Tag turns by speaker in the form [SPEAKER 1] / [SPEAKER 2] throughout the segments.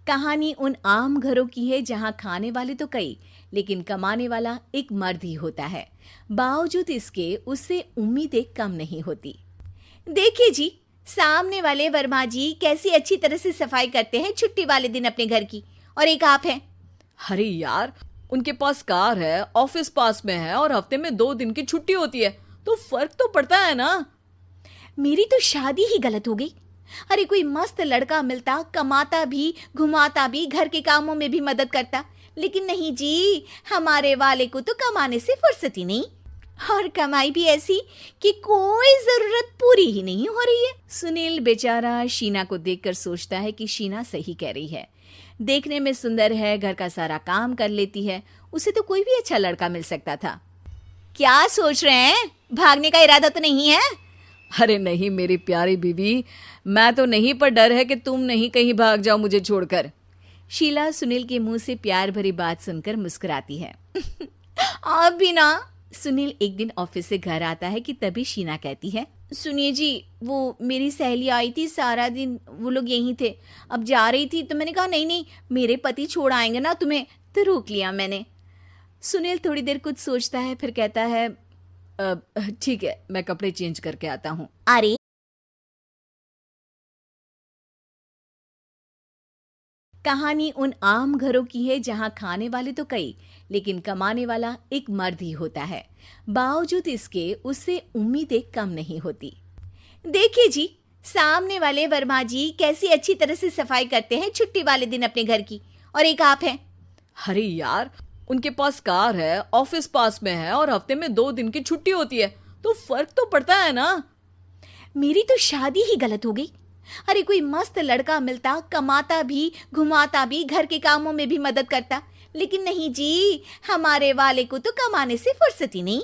[SPEAKER 1] कहानी उन आम घरों की है जहां खाने वाले तो कई, लेकिन कमाने वाला एक मर्द ही होता है। बावजूद इसके उससे उम्मीदें कम नहीं होती। देखिए जी, सामने वाले वर्मा जी कैसी अच्छी तरह से सफाई करते हैं छुट्टी वाले दिन अपने घर की, और एक आप हैं।
[SPEAKER 2] अरे यार, उनके पास कार है, ऑफिस पास में है और हफ्ते में 2 दिन की छुट्टी होती है, तो फर्क तो पड़ता है ना।
[SPEAKER 1] मेरी तो शादी ही गलत हो गई। अरे कोई मस्त लड़का मिलता, कमाता भी, घुमाता भी, घर के कामों में भी मदद करता, लेकिन नहीं जी, हमारे वाले को तो कमाने से फुर्सत ही नहीं, और कमाई भी ऐसी कि कोई जरूरत पूरी ही नहीं हो रही है। सुनील बेचारा शीना को देखकर सोचता है कि शीना सही कह रही है। देखने में सुंदर है, घर का सारा काम कर लेती है, उसे तो कोई भी अच्छा लड़का मिल सकता था। क्या सोच रहे हैं? भागने का इरादा तो नहीं है?
[SPEAKER 2] अरे नहीं मेरी प्यारी बीवी, मैं तो नहीं, पर डर है कि तुम नहीं कहीं भाग जाओ मुझे छोड़कर।
[SPEAKER 1] शीला सुनील के मुंह से प्यार भरी बात सुनकर मुस्कुराती है। आप भी ना। सुनील एक दिन ऑफिस से घर आता है कि तभी शीना कहती है, सुनिए जी, वो मेरी सहेली आई थी, सारा दिन वो लोग यहीं थे, अब जा रही थी तो मैंने कहा नहीं नहीं, मेरे पति छोड़ आएंगे ना तुम्हें, तो रोक लिया मैंने। सुनील थोड़ी देर कुछ सोचता है, फिर कहता है,
[SPEAKER 2] ठीक है, मैं कपड़े चेंज करके आता हूँ।
[SPEAKER 1] अरे कहानी उन आम घरों की है जहां खाने वाले तो कई, लेकिन कमाने वाला एक मर्द ही होता है। बावजूद इसके उससे उम्मीदें कम नहीं होती। देखिए जी, सामने वाले वर्मा जी कैसी अच्छी तरह से सफाई करते हैं छुट्टी वाले दिन अपने घर की, और एक आप हैं।
[SPEAKER 2] अरे यार, उनके पास कार है, ऑफिस पास में है और हफ्ते में 2 दिन की छुट्टी होती है, तो फर्क तो पड़ता है ना।
[SPEAKER 1] मेरी तो शादी ही गलत हो गई। अरे कोई मस्त लड़का मिलता, कमाता भी, घुमाता भी, घर के कामों में भी मदद करता, लेकिन नहीं जी, हमारे वाले को तो कमाने से फुर्सत ही नहीं,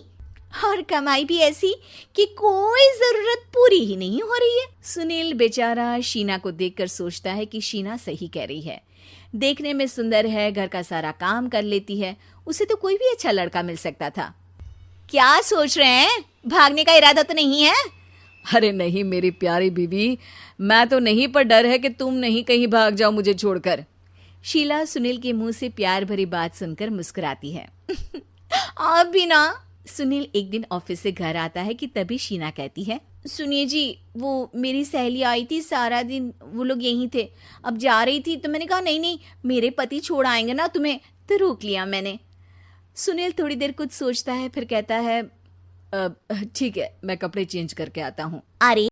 [SPEAKER 1] और कमाई भी ऐसी कि कोई जरूरत पूरी ही नहीं हो रही है। सुनील बेचारा शीना को देखकर सोचता है कि शीना सही कह रही है। देखने में सुंदर है, घर का सारा काम कर लेती है, उसे तो कोई भी अच्छा लड़का मिल सकता था। क्या सोच रहे हैं? भागने का इरादा तो नहीं है?
[SPEAKER 2] अरे नहीं मेरी प्यारी बीवी, मैं तो नहीं, पर डर है कि तुम नहीं कहीं भाग जाओ मुझे छोड़कर।
[SPEAKER 1] शीला सुनील के मुंह से प्यार भरी बात सुनकर मुस्कुराती है। आप भी ना। सुनील एक दिन ऑफिस से घर आता है कि तभी शीना कहती है, सुनिए जी, वो मेरी सहेली आई थी, सारा दिन वो लोग यहीं थे, अब जा रही थी तो मैंने कहा नहीं नहीं, मेरे पति छोड़ आएंगे ना तुम्हें, तो रोक लिया मैंने। सुनील थोड़ी देर कुछ सोचता है, फिर कहता है,
[SPEAKER 2] ठीक है, मैं कपड़े चेंज करके आता हूँ।
[SPEAKER 1] अरे